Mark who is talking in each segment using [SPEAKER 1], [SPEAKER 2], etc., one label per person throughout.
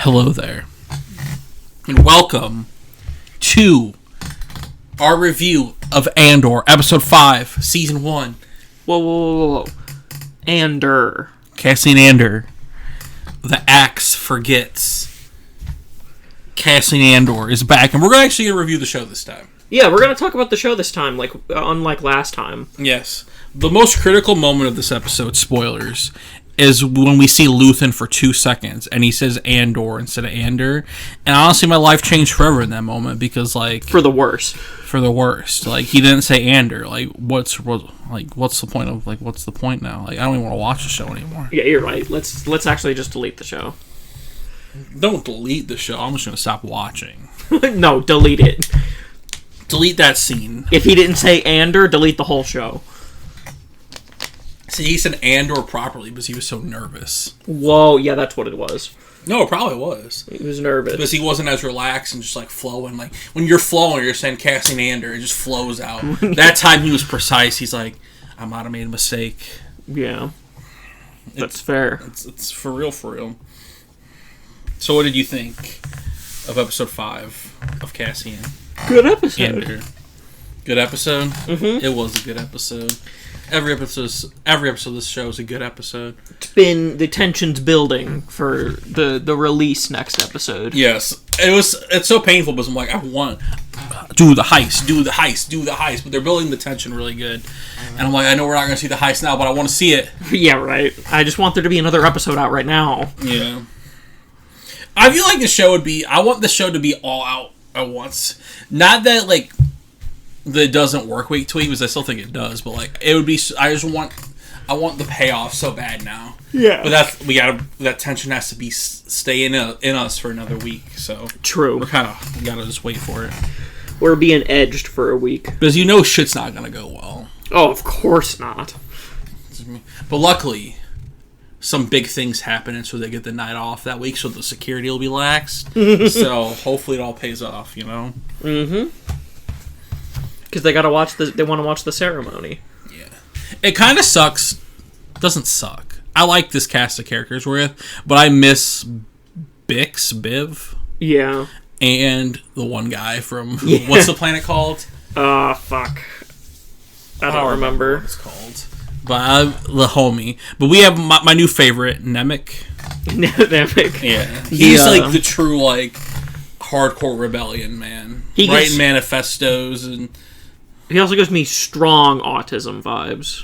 [SPEAKER 1] Hello there, and welcome to our review of Andor, Episode 5, Season 1.
[SPEAKER 2] Whoa. Andor.
[SPEAKER 1] Cassian Andor. The Axe forgets. Cassian Andor is back, and we're actually going to review the show this time.
[SPEAKER 2] Yeah, we're going to talk about the show this time, unlike last time.
[SPEAKER 1] Yes. The most critical moment of this episode, spoilers, is when we see Luthen for 2 seconds, and he says Andor instead of Andor. And honestly, my life changed forever in that moment, because,
[SPEAKER 2] For the worst.
[SPEAKER 1] He didn't say Andor. What's the point of, what's the point now? I don't even want to watch the show anymore.
[SPEAKER 2] Yeah, you're right. Let's actually just delete the show.
[SPEAKER 1] Don't delete the show. I'm just going to stop watching.
[SPEAKER 2] No, delete it.
[SPEAKER 1] Delete that scene.
[SPEAKER 2] If he didn't say Andor, delete the whole show.
[SPEAKER 1] See, he said Andor properly because he was so nervous.
[SPEAKER 2] Whoa, yeah, that's what it was.
[SPEAKER 1] No, it probably was.
[SPEAKER 2] He was nervous.
[SPEAKER 1] Because he wasn't as relaxed and just, flowing. When you're flowing, you're saying Cassian Andor, it just flows out. That time he was precise. He's like, I might have made a mistake.
[SPEAKER 2] Yeah. That's fair.
[SPEAKER 1] It's for real, for real. So what did you think of Episode 5 of Cassian?
[SPEAKER 2] Good episode.
[SPEAKER 1] Andor. Good episode?
[SPEAKER 2] Mm-hmm.
[SPEAKER 1] It was a good episode. Every episode of this show is a good episode.
[SPEAKER 2] The tension's building for the release next episode.
[SPEAKER 1] Yes. It's so painful because I'm like, I want do the heist, but they're building the tension really good. And I'm like, I know we're not going to see the heist now, but I want to see it.
[SPEAKER 2] Yeah, right. I just want there to be another episode out right now.
[SPEAKER 1] Yeah. I feel like I want the show to be all out at once. Not that, that it doesn't work week to week, because I still think it does, but it would be. I want the payoff so bad now.
[SPEAKER 2] Yeah,
[SPEAKER 1] but that tension has to stay in us for another week. So
[SPEAKER 2] true.
[SPEAKER 1] We gotta just wait for it.
[SPEAKER 2] We're being edged for a week
[SPEAKER 1] because shit's not gonna go well.
[SPEAKER 2] Oh, of course not.
[SPEAKER 1] But luckily, some big things happen, and so they get the night off that week, so the security will be laxed. So hopefully it all pays off.
[SPEAKER 2] Mm-hmm. Because they gotta watch they want to watch the ceremony.
[SPEAKER 1] Yeah, it kind of sucks. Doesn't suck. I like this cast of characters we're with, but I miss Biv.
[SPEAKER 2] Yeah,
[SPEAKER 1] and the one guy from what's the planet called?
[SPEAKER 2] Fuck. I don't remember
[SPEAKER 1] what it's called. But the homie. But we have my new favorite, Nemec.
[SPEAKER 2] Nemec.
[SPEAKER 1] Yeah, he's the true hardcore rebellion man. Writing manifestos and.
[SPEAKER 2] He also gives me strong autism vibes.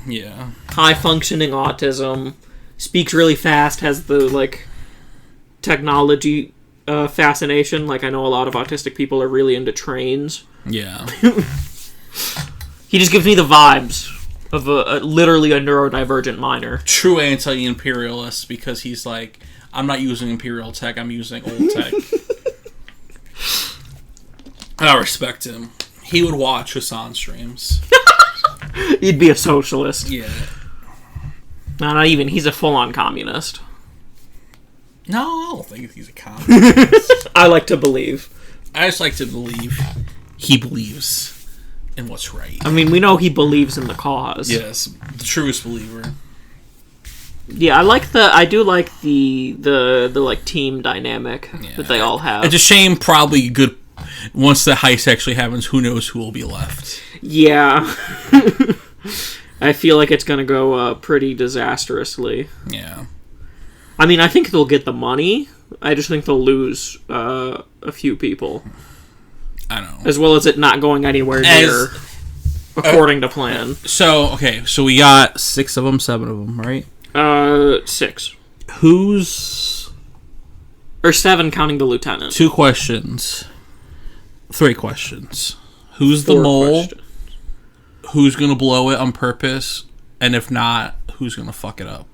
[SPEAKER 1] Yeah.
[SPEAKER 2] High-functioning autism. Speaks really fast. Has the, technology fascination. I know a lot of autistic people are really into trains.
[SPEAKER 1] Yeah.
[SPEAKER 2] He just gives me the vibes of literally a neurodivergent minor.
[SPEAKER 1] True anti-imperialist, because he's I'm not using imperial tech, I'm using old tech. And I respect him. He would watch Hassan streams.
[SPEAKER 2] He'd be a socialist.
[SPEAKER 1] Yeah.
[SPEAKER 2] No, not even. He's a full-on communist.
[SPEAKER 1] No, I don't think he's a communist.
[SPEAKER 2] I like to believe.
[SPEAKER 1] I just like to believe he believes in what's right.
[SPEAKER 2] I mean, we know he believes in the cause.
[SPEAKER 1] Yes, the truest believer.
[SPEAKER 2] Yeah, I do like the team dynamic that they all have.
[SPEAKER 1] It's a shame, probably good. Once the heist actually happens, who knows who will be left.
[SPEAKER 2] Yeah. I feel like it's going to go pretty disastrously.
[SPEAKER 1] Yeah.
[SPEAKER 2] I mean, I think they'll get the money. I just think they'll lose a few people.
[SPEAKER 1] I know.
[SPEAKER 2] As well as it not going anywhere near according to plan.
[SPEAKER 1] So we got 6 of them, 7 of them, right?
[SPEAKER 2] 6.
[SPEAKER 1] Or
[SPEAKER 2] 7 counting the lieutenant.
[SPEAKER 1] 2 questions. 3 questions. Who's the mole? Questions. Who's gonna blow it on purpose? And if not, who's gonna fuck it up?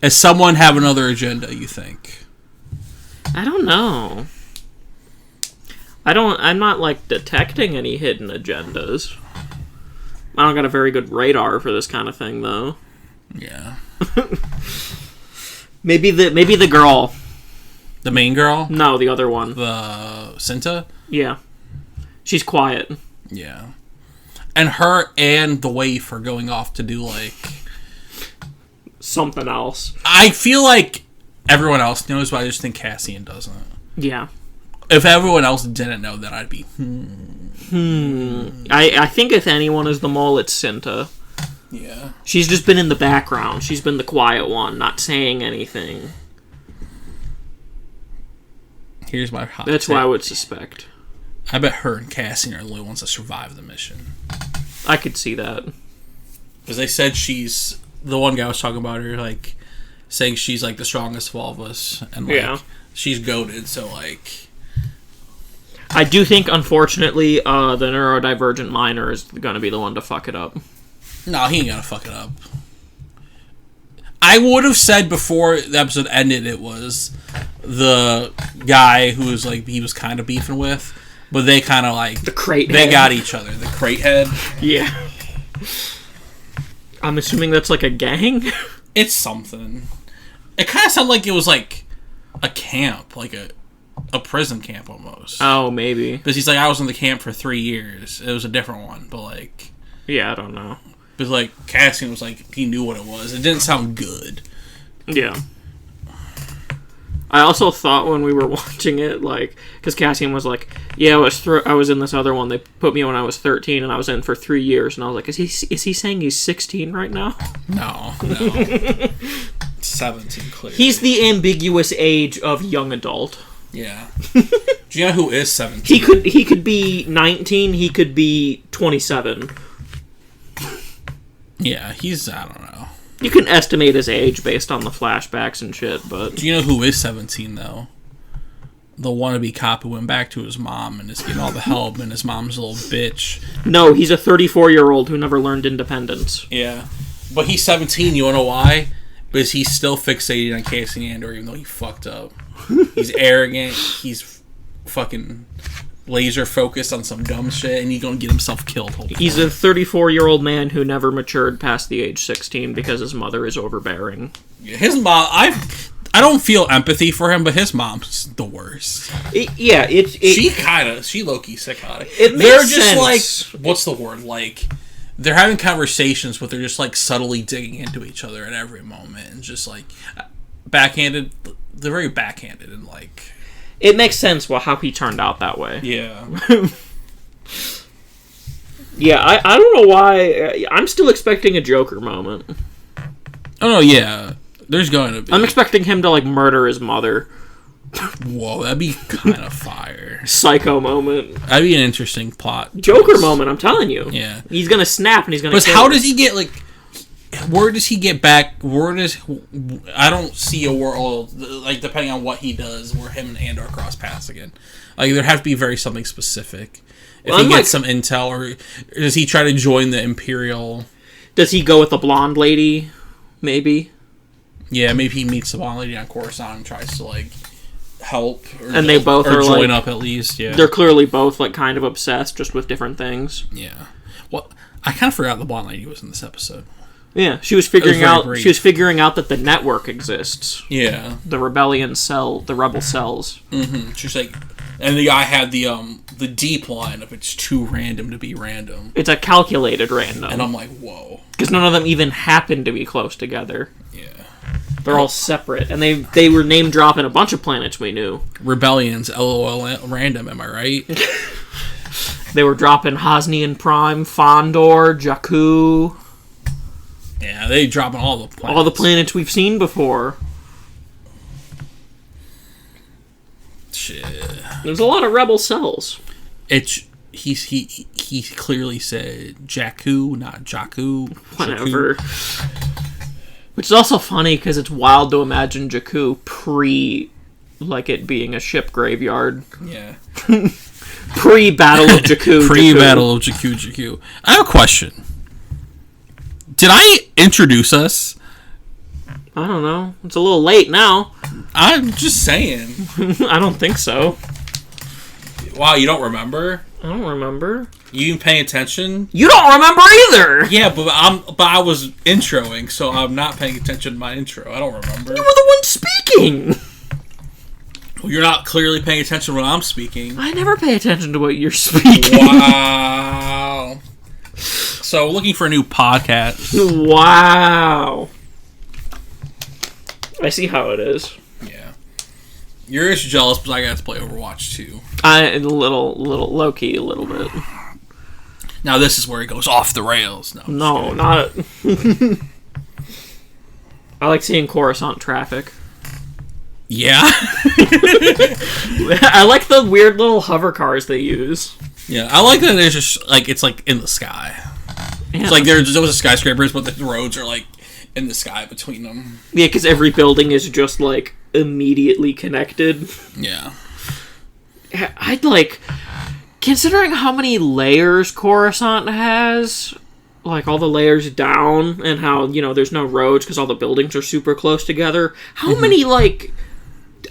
[SPEAKER 1] Does someone have another agenda, you think?
[SPEAKER 2] I don't know. I'm not detecting any hidden agendas. I don't got a very good radar for this kind of thing, though.
[SPEAKER 1] Yeah.
[SPEAKER 2] Maybe the girl.
[SPEAKER 1] The main girl?
[SPEAKER 2] No, the other one.
[SPEAKER 1] The Cinta?
[SPEAKER 2] Yeah. She's quiet.
[SPEAKER 1] Yeah. And her and the waif are going off to do,
[SPEAKER 2] something else.
[SPEAKER 1] I feel like everyone else knows, but I just think Cassian doesn't.
[SPEAKER 2] Yeah.
[SPEAKER 1] If everyone else didn't know, then I'd be,
[SPEAKER 2] I think if anyone is the mole, it's Cinta.
[SPEAKER 1] Yeah.
[SPEAKER 2] She's just been in the background. She's been the quiet one, not saying anything.
[SPEAKER 1] Here's my hot
[SPEAKER 2] That's
[SPEAKER 1] take.
[SPEAKER 2] what I would suspect.
[SPEAKER 1] I bet her and Cassian are the only ones that survive the mission.
[SPEAKER 2] I could see that.
[SPEAKER 1] Because they said she's... The one guy was talking about her, like, saying she's, like, the strongest of all of us. And, like, she's goated, so, like...
[SPEAKER 2] I do think, unfortunately, the neurodivergent minor is going to be the one to fuck it up.
[SPEAKER 1] No, he ain't gonna fuck it up. I would have said before the episode ended it was the guy who was, like, he was kind of beefing with, but they kind of, like...
[SPEAKER 2] The crate
[SPEAKER 1] They
[SPEAKER 2] head.
[SPEAKER 1] got each other. The crate head.
[SPEAKER 2] Yeah. I'm assuming that's, like, a gang?
[SPEAKER 1] It's something. It kind of sounded like it was, like, a camp, like a prison camp almost.
[SPEAKER 2] Oh, maybe.
[SPEAKER 1] Because he's like, I was in the camp for 3 years. It was a different one, but, like...
[SPEAKER 2] Yeah, I don't know.
[SPEAKER 1] But, like, Cassian was like, he knew what it was. It didn't sound good.
[SPEAKER 2] Yeah. I also thought when we were watching it, like, because Cassian was like, yeah, I was in this other one. They put me when I was 13, and I was in for 3 years. And I was like, is he saying he's 16 right now?
[SPEAKER 1] No. 17, clearly.
[SPEAKER 2] He's the ambiguous age of young adult.
[SPEAKER 1] Yeah. Do you know who is 17?
[SPEAKER 2] He could be 19. He could be 27.
[SPEAKER 1] Yeah, he's, I don't know.
[SPEAKER 2] You can estimate his age based on the flashbacks and shit, but...
[SPEAKER 1] Do you know who is 17, though? The wannabe cop who went back to his mom and is getting all the help, and his mom's a little bitch.
[SPEAKER 2] No, he's a 34-year-old who never learned independence.
[SPEAKER 1] Yeah. But he's 17, you wanna know why? Because he's still fixated on Cassian Andor, even though he fucked up. He's arrogant, he's fucking... laser focused on some dumb shit, and he's gonna get himself killed.
[SPEAKER 2] He's a 34-year-old man who never matured past the age 16 because his mother is overbearing.
[SPEAKER 1] Yeah, his mom, I don't feel empathy for him, but his mom's the worst. She low-key psychotic. They're just sense. Like, what's the word? Like, they're having conversations, but they're just like subtly digging into each other at every moment, and just like backhanded. They're very backhanded and like.
[SPEAKER 2] It makes sense how he turned out that way.
[SPEAKER 1] Yeah.
[SPEAKER 2] Yeah, I don't know why. I'm still expecting a Joker moment.
[SPEAKER 1] Oh, no, yeah. There's going to be.
[SPEAKER 2] I'm expecting him to, like, murder his mother.
[SPEAKER 1] Whoa, that'd be kind of fire.
[SPEAKER 2] Psycho moment.
[SPEAKER 1] That'd be an interesting plot.
[SPEAKER 2] Joker moment, I'm telling you.
[SPEAKER 1] Yeah.
[SPEAKER 2] He's gonna snap and he's gonna kill
[SPEAKER 1] how
[SPEAKER 2] him.
[SPEAKER 1] does he get, like... Where does he get back? I don't see a world, like, depending on what he does, where him and Andor cross paths again. Like, there has to be something specific. If he gets some intel, or does he try to join the Imperial...
[SPEAKER 2] Does he go with the blonde lady? Maybe.
[SPEAKER 1] Yeah, maybe he meets the blonde lady on Coruscant and tries to, like, help.
[SPEAKER 2] And they both are,
[SPEAKER 1] join
[SPEAKER 2] like...
[SPEAKER 1] up, at least, yeah.
[SPEAKER 2] They're clearly both, like, kind of obsessed, just with different things.
[SPEAKER 1] Yeah. Well, I kind of forgot the blonde lady was in this episode.
[SPEAKER 2] Yeah, she was figuring out. She was figuring out that the network exists.
[SPEAKER 1] Yeah,
[SPEAKER 2] the rebellion cell, the rebel cells.
[SPEAKER 1] Mm-hmm. She's like, and the guy had the deep line of it's too random to be random.
[SPEAKER 2] It's a calculated random,
[SPEAKER 1] and I'm like, whoa,
[SPEAKER 2] because none of them even happen to be close together.
[SPEAKER 1] Yeah,
[SPEAKER 2] they're all separate, and they were name dropping a bunch of planets we knew.
[SPEAKER 1] Rebellions, LOL, random. Am I right?
[SPEAKER 2] They were dropping Hosnian Prime, Fondor, Jakku.
[SPEAKER 1] Yeah, they dropping all the planets.
[SPEAKER 2] All the planets we've seen before.
[SPEAKER 1] Shit.
[SPEAKER 2] There's a lot of rebel cells.
[SPEAKER 1] He clearly said Jakku, not Jakku.
[SPEAKER 2] Whatever. Which is also funny because it's wild to imagine Jakku like it being a ship graveyard.
[SPEAKER 1] Yeah.
[SPEAKER 2] Pre-Battle of Jakku.
[SPEAKER 1] Pre-Battle of Jakku. I have a question. Did I introduce us?
[SPEAKER 2] I don't know. It's a little late now.
[SPEAKER 1] I'm just saying.
[SPEAKER 2] I don't think so.
[SPEAKER 1] Wow, you don't remember?
[SPEAKER 2] I don't remember.
[SPEAKER 1] You didn't pay attention?
[SPEAKER 2] You don't remember either!
[SPEAKER 1] Yeah, but I was introing, so I'm not paying attention to my intro. I don't remember.
[SPEAKER 2] You were the one speaking!
[SPEAKER 1] Well, you're not clearly paying attention when I'm speaking.
[SPEAKER 2] I never pay attention to what you're speaking.
[SPEAKER 1] Wow. So, looking for a new podcast.
[SPEAKER 2] Wow. I see how it is.
[SPEAKER 1] You're just jealous because I got to play Overwatch 2.
[SPEAKER 2] A little low key, a little bit.
[SPEAKER 1] Now this is where it goes off the rails.
[SPEAKER 2] No, not. I like seeing Coruscant traffic.
[SPEAKER 1] Yeah.
[SPEAKER 2] I like the weird little hover cars they use.
[SPEAKER 1] Yeah, I like that it's just like it's like in the sky. Yeah. It's like there's skyscrapers, but the roads are like in the sky between them.
[SPEAKER 2] Yeah, because every building is just like immediately connected.
[SPEAKER 1] Yeah.
[SPEAKER 2] I'd like, considering how many layers Coruscant has, like all the layers down, and how, you know, there's no roads because all the buildings are super close together. How many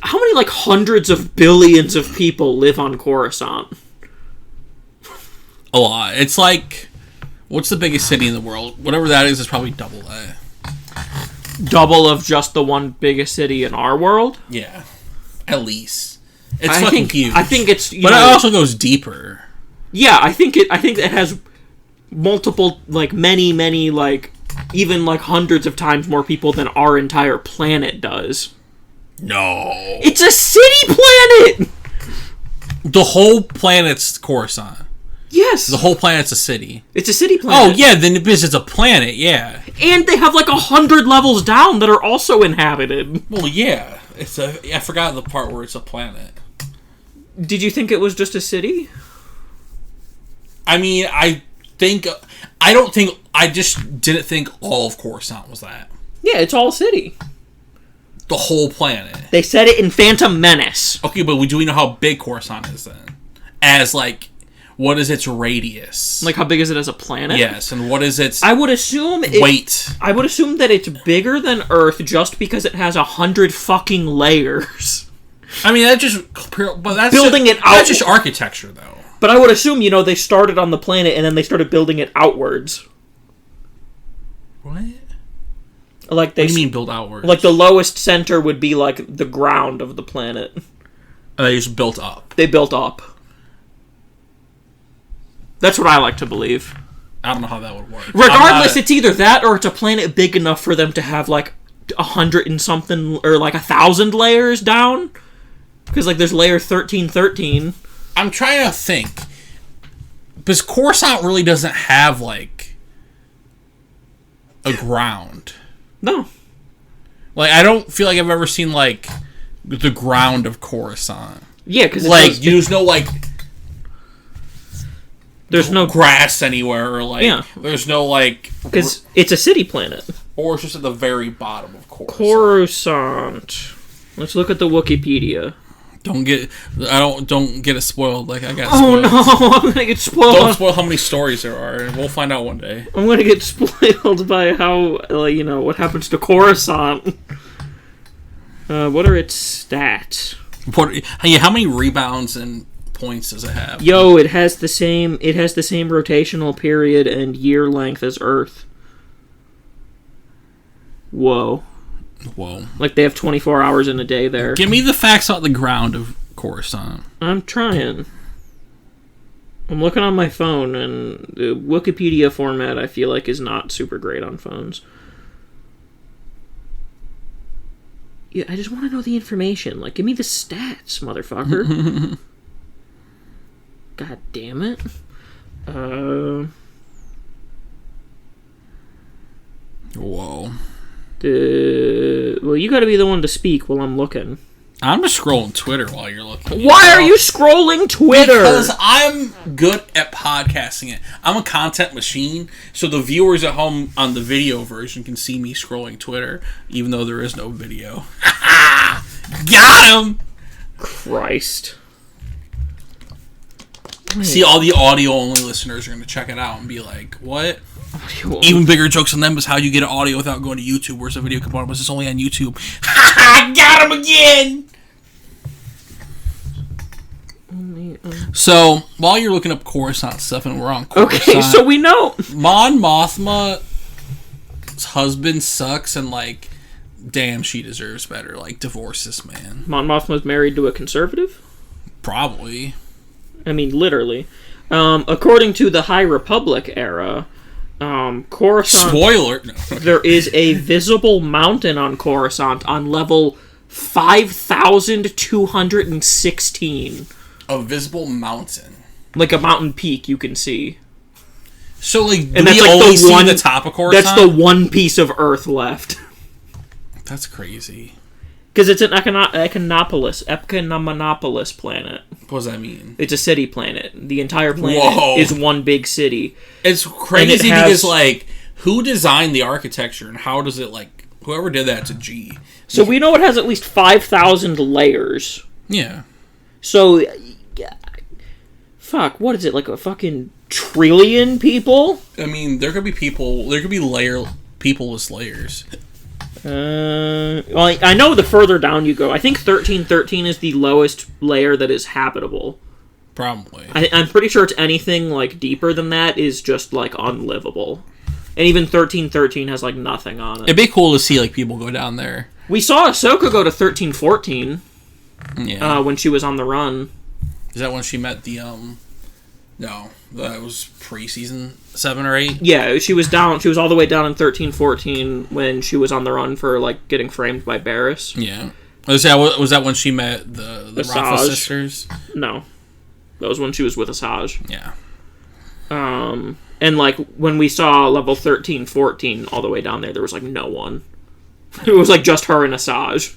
[SPEAKER 2] hundreds of billions of people live on Coruscant?
[SPEAKER 1] A lot. It's like, what's the biggest city in the world? Whatever that is probably double that.
[SPEAKER 2] Double of just the one biggest city in our world?
[SPEAKER 1] Yeah. At least. It's fucking huge.
[SPEAKER 2] I think it's...
[SPEAKER 1] But it also goes deeper.
[SPEAKER 2] Yeah, I think it has multiple, like, many, like, even, like, hundreds of times more people than our entire planet does.
[SPEAKER 1] No.
[SPEAKER 2] It's a city planet!
[SPEAKER 1] The whole planet's Coruscant.
[SPEAKER 2] Yes.
[SPEAKER 1] The whole planet's a city.
[SPEAKER 2] It's a city planet.
[SPEAKER 1] Oh, yeah, then because it's a planet, yeah.
[SPEAKER 2] And they have, like, 100 levels down that are also inhabited.
[SPEAKER 1] Well, yeah. I forgot the part where it's a planet.
[SPEAKER 2] Did you think it was just a city?
[SPEAKER 1] I mean, I just didn't think all of Coruscant was that.
[SPEAKER 2] Yeah, it's all a city.
[SPEAKER 1] The whole planet.
[SPEAKER 2] They said it in Phantom Menace.
[SPEAKER 1] Okay, but do we know how big Coruscant is then? As, like, what is its radius?
[SPEAKER 2] Like, how big is it as a planet?
[SPEAKER 1] Yes, and what is its
[SPEAKER 2] weight? I would assume that it's bigger than Earth just because it has 100 fucking layers.
[SPEAKER 1] I mean, that's just architecture, though.
[SPEAKER 2] But I would assume, you know, they started on the planet and then they started building it outwards.
[SPEAKER 1] What?
[SPEAKER 2] Like
[SPEAKER 1] what do you mean build outwards?
[SPEAKER 2] Like the lowest center would be like the ground of the planet.
[SPEAKER 1] And they just built up.
[SPEAKER 2] They built up. That's what I like to believe.
[SPEAKER 1] I don't know how that would work.
[SPEAKER 2] Regardless, it's either that or it's a planet big enough for them to have like 100 and something or like 1,000 layers down. Because like there's layer 1313.
[SPEAKER 1] I'm trying to think. Because Coruscant really doesn't have like a ground.
[SPEAKER 2] No.
[SPEAKER 1] Like, I don't feel like I've ever seen, like, the ground of Coruscant.
[SPEAKER 2] Yeah, because...
[SPEAKER 1] Like, there's no, like...
[SPEAKER 2] There's no...
[SPEAKER 1] grass anywhere, or, like... Yeah. There's no, like...
[SPEAKER 2] Because it's a city planet.
[SPEAKER 1] Or it's just at the very bottom of Coruscant.
[SPEAKER 2] Coruscant. Let's look at the Wikipedia.
[SPEAKER 1] Don't get it spoiled like I got
[SPEAKER 2] spoiled.
[SPEAKER 1] Oh,
[SPEAKER 2] no! I'm gonna get spoiled.
[SPEAKER 1] Don't spoil how many stories there are, and we'll find out one day.
[SPEAKER 2] I'm gonna get spoiled by how, you know, what happens to Coruscant. What are its stats?
[SPEAKER 1] How many rebounds and points does it have?
[SPEAKER 2] Yo, it has the same rotational period and year length as Earth. Whoa. Like they have 24 hours in a day there.
[SPEAKER 1] Give me the facts on the ground of Coruscant.
[SPEAKER 2] I'm trying. I'm looking on my phone, and the Wikipedia format I feel like is not super great on phones. Yeah, I just want to know the information. Like, give me the stats, motherfucker. God damn it.
[SPEAKER 1] Whoa.
[SPEAKER 2] Well, you gotta be the one to speak while I'm looking.
[SPEAKER 1] I'm just scrolling Twitter while you're looking.
[SPEAKER 2] Why are you scrolling Twitter?
[SPEAKER 1] Because I'm good at podcasting it. I'm a content machine, so the viewers at home on the video version can see me scrolling Twitter, even though there is no video. Got him!
[SPEAKER 2] Christ.
[SPEAKER 1] See, all the audio-only listeners are going to check it out and be like, what? Even bigger jokes on them is how you get an audio without going to YouTube, where's the video component, but it's only on YouTube. Got him again! So, while you're looking up Coruscant stuff, and we're on Coruscant...
[SPEAKER 2] Okay, so we know...
[SPEAKER 1] Mom Mothma's husband sucks, and, like, damn, she deserves better. Like, divorce this man.
[SPEAKER 2] Mom Mothma's married to a conservative?
[SPEAKER 1] Probably.
[SPEAKER 2] I mean, literally. According to the High Republic era... Coruscant...
[SPEAKER 1] Spoiler!
[SPEAKER 2] There is a visible mountain on Coruscant on level 5,216.
[SPEAKER 1] A visible mountain.
[SPEAKER 2] Like a mountain peak you can see.
[SPEAKER 1] So, like,
[SPEAKER 2] and that's like
[SPEAKER 1] the top of Coruscant?
[SPEAKER 2] That's the one piece of Earth left.
[SPEAKER 1] That's crazy.
[SPEAKER 2] Because it's an Economonopolis planet.
[SPEAKER 1] What does that mean?
[SPEAKER 2] It's a city planet. The entire planet is one big city.
[SPEAKER 1] It's crazy because, like, who designed the architecture and how does it, like, whoever did that, it's a G.
[SPEAKER 2] So we know it has at least 5,000 layers.
[SPEAKER 1] Yeah.
[SPEAKER 2] So, fuck, what is it, like a fucking trillion people?
[SPEAKER 1] I mean, there could be peopleless layers.
[SPEAKER 2] Well, I know the further down you go. I think 1313 is the lowest layer that is habitable.
[SPEAKER 1] Probably.
[SPEAKER 2] I'm pretty sure it's anything, like, deeper than that is just, like, unlivable. And even 1313 has, like, nothing on it.
[SPEAKER 1] It'd be cool to see, like, people go down there.
[SPEAKER 2] We saw Ahsoka go to 1314.
[SPEAKER 1] Yeah.
[SPEAKER 2] When she was on the run.
[SPEAKER 1] Is that when she met the, No, that was pre-season 7 or 8?
[SPEAKER 2] Yeah, she was all the way down in 1314 when she was on the run for, like, getting framed by Barriss.
[SPEAKER 1] Yeah. Was that when she met the Rafa sisters?
[SPEAKER 2] No. That was when she was with Asajj.
[SPEAKER 1] Yeah.
[SPEAKER 2] And, like, when we saw level 1314 all the way down there was, like, no one. It was, like, just her and Asajj.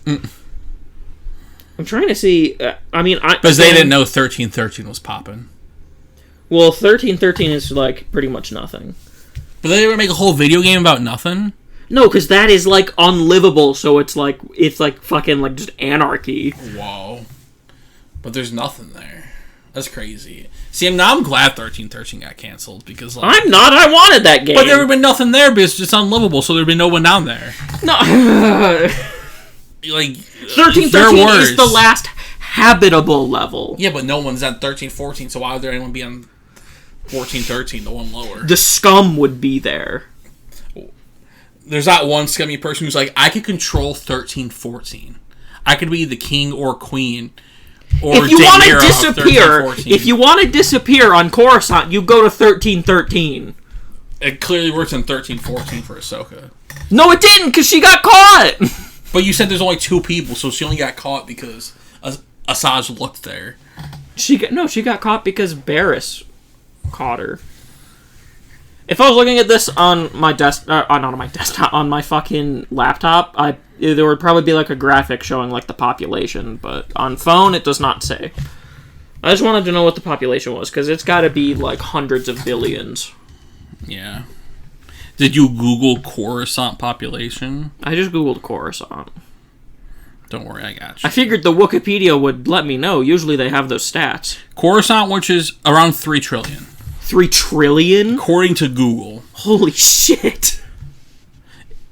[SPEAKER 2] I'm trying to see... Because
[SPEAKER 1] they didn't know 1313 was popping.
[SPEAKER 2] Well, 1313 is, like, pretty much nothing.
[SPEAKER 1] But they didn't make a whole video game about nothing?
[SPEAKER 2] No, because that is, like, unlivable, so it's fucking, like, just anarchy.
[SPEAKER 1] Whoa. But there's nothing there. That's crazy. See, now I'm glad 1313 got canceled, because, like...
[SPEAKER 2] I'm not! I wanted that game!
[SPEAKER 1] But there would have been nothing there, because it's unlivable, so there would be no one down there.
[SPEAKER 2] No.
[SPEAKER 1] Like...
[SPEAKER 2] 1313 is the last habitable level.
[SPEAKER 1] Yeah, but no one's at 1314, so why would there anyone be on 1413, the one lower?
[SPEAKER 2] The scum would be there.
[SPEAKER 1] There's that one scummy person who's like, I could control 1314. I could be the king or queen. Or
[SPEAKER 2] if you want to disappear on Coruscant, you go to 1313.
[SPEAKER 1] It clearly works in 1314 for Ahsoka.
[SPEAKER 2] No, it didn't, because she got caught.
[SPEAKER 1] But you said there's only 2 people, so she only got caught because Asajj looked there.
[SPEAKER 2] She got caught because Barriss caught her. If I was looking at this on my not on my desktop, on my fucking laptop, there would probably be like a graphic showing like the population, but on phone it does not say. I just wanted to know what the population was, because it's got to be like hundreds of billions.
[SPEAKER 1] Yeah. Did you Google Coruscant population?
[SPEAKER 2] I just Googled Coruscant.
[SPEAKER 1] Don't worry, I got you.
[SPEAKER 2] I figured the Wikipedia would let me know. Usually they have those stats.
[SPEAKER 1] Coruscant, which is around 3 trillion.
[SPEAKER 2] 3 trillion?
[SPEAKER 1] According to Google.
[SPEAKER 2] Holy shit.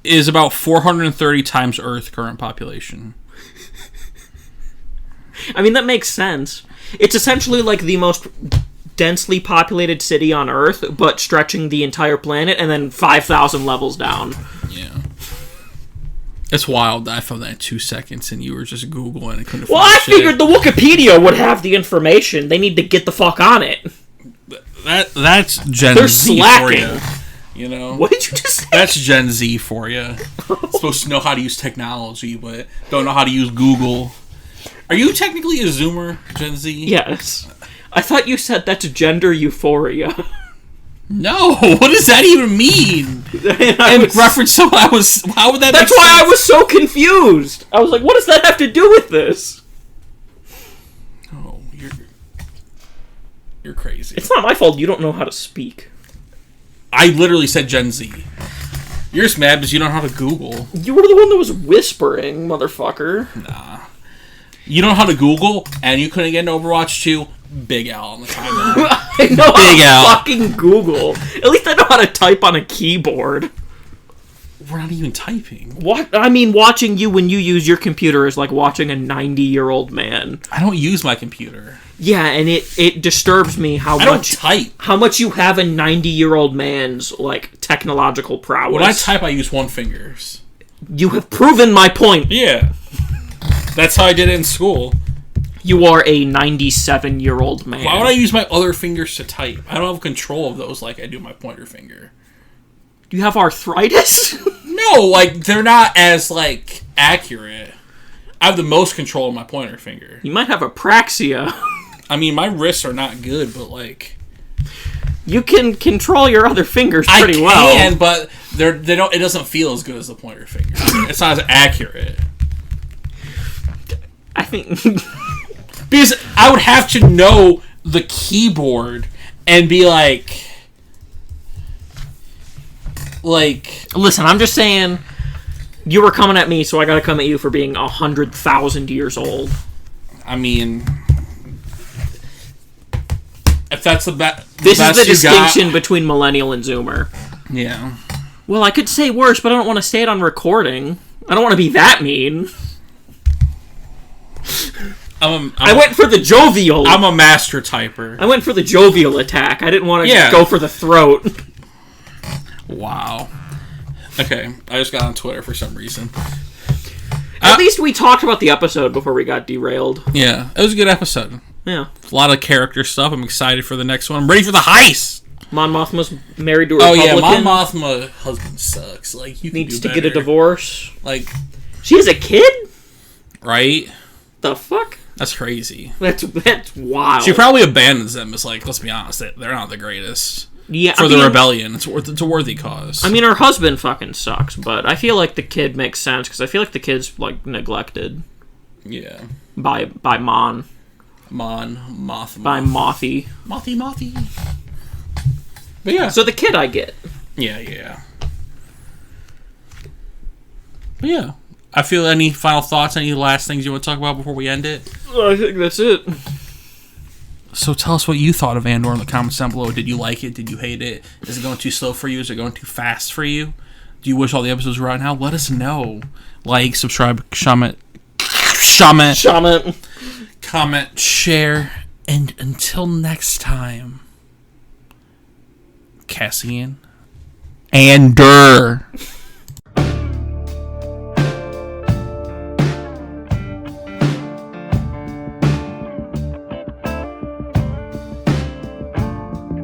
[SPEAKER 1] Is about 430 times Earth's current population.
[SPEAKER 2] I mean, that makes sense. It's essentially like the most densely populated city on Earth, but stretching the entire planet and then 5,000 levels down.
[SPEAKER 1] Yeah. It's wild that I found that in 2 seconds and you were just Googling and couldn't
[SPEAKER 2] Well, I figured the Wikipedia would have the information. They need to get the fuck on it.
[SPEAKER 1] That's Gen
[SPEAKER 2] They're
[SPEAKER 1] Z
[SPEAKER 2] slacking.
[SPEAKER 1] for you. You know?
[SPEAKER 2] What did you just say?
[SPEAKER 1] That's Gen Z for you. Supposed to know how to use technology, but don't know how to use Google. Are you technically a Zoomer, Gen Z?
[SPEAKER 2] Yes. I thought you said that's gender euphoria.
[SPEAKER 1] No, what does that even mean? In reference to how would that
[SPEAKER 2] That's why I was so confused. I was like, what does that have to do with this?
[SPEAKER 1] Oh, you're crazy.
[SPEAKER 2] It's not my fault you don't know how to speak.
[SPEAKER 1] I literally said Gen Z. You're just mad because you don't know how to Google.
[SPEAKER 2] You were the one that was whispering, motherfucker.
[SPEAKER 1] Nah. You don't know how to Google, and you couldn't get an Overwatch 2? Big L on the timeline.
[SPEAKER 2] I know Big how to fucking Google. At least I know how to type on a keyboard.
[SPEAKER 1] We're not even typing.
[SPEAKER 2] What? I mean, watching you when you use your computer is like watching a 90-year-old man.
[SPEAKER 1] I don't use my computer.
[SPEAKER 2] Yeah, and it disturbs me how much you have a 90-year-old man's like technological prowess.
[SPEAKER 1] When I type, I use one finger.
[SPEAKER 2] You have proven my point.
[SPEAKER 1] Yeah. That's how I did it in school.
[SPEAKER 2] You are a 97-year-old man.
[SPEAKER 1] Why would I use my other fingers to type? I don't have control of those like I do my pointer finger.
[SPEAKER 2] Do you have arthritis?
[SPEAKER 1] No, like, they're not as, like, accurate. I have the most control of my pointer finger.
[SPEAKER 2] You might have apraxia.
[SPEAKER 1] I mean, my wrists are not good, but like...
[SPEAKER 2] You can control your other fingers pretty well.
[SPEAKER 1] I can, but they don't. It doesn't feel as good as the pointer finger. It's not as accurate.
[SPEAKER 2] I think...
[SPEAKER 1] Because I would have to know the keyboard and be like...
[SPEAKER 2] Listen, I'm just saying... You were coming at me, so I gotta come at you for being 100,000 years old.
[SPEAKER 1] I mean, if that's the best,
[SPEAKER 2] this is the distinction between millennial and Zoomer.
[SPEAKER 1] Yeah.
[SPEAKER 2] Well, I could say worse, but I don't want to say it on recording. I don't want to be that mean. I went for the jovial.
[SPEAKER 1] I'm a master typer.
[SPEAKER 2] I went for the jovial attack. I didn't want to go for the throat.
[SPEAKER 1] Wow. Okay, I just got on Twitter for some reason.
[SPEAKER 2] At least we talked about the episode before we got derailed.
[SPEAKER 1] Yeah, it was a good episode.
[SPEAKER 2] Yeah.
[SPEAKER 1] A lot of character stuff. I'm excited for the next one. I'm ready for the heist!
[SPEAKER 2] Mon Mothma's married to a Republican.
[SPEAKER 1] Oh yeah, Mom Mothma husband sucks. Like, you
[SPEAKER 2] needs to get a divorce.
[SPEAKER 1] Like,
[SPEAKER 2] she has a kid?
[SPEAKER 1] Right?
[SPEAKER 2] The fuck?
[SPEAKER 1] That's crazy.
[SPEAKER 2] That's wild.
[SPEAKER 1] She probably abandons them. It's like, let's be honest, they're not the greatest.
[SPEAKER 2] Yeah,
[SPEAKER 1] for the rebellion. It's a worthy cause.
[SPEAKER 2] I mean, her husband fucking sucks, but I feel like the kid makes sense because I feel like the kid's like neglected.
[SPEAKER 1] Yeah.
[SPEAKER 2] By Mon
[SPEAKER 1] Mothma.
[SPEAKER 2] By Mothy.
[SPEAKER 1] Mothy. But yeah.
[SPEAKER 2] So the kid I get.
[SPEAKER 1] Yeah. But yeah. I feel any final thoughts, any last things you want to talk about before we end it?
[SPEAKER 2] I think that's it.
[SPEAKER 1] So tell us what you thought of Andor in the comments down below. Did you like it? Did you hate it? Is it going too slow for you? Is it going too fast for you? Do you wish all the episodes were out now? Let us know. Like, subscribe, comment, share, and until next time, Cassian, Andor.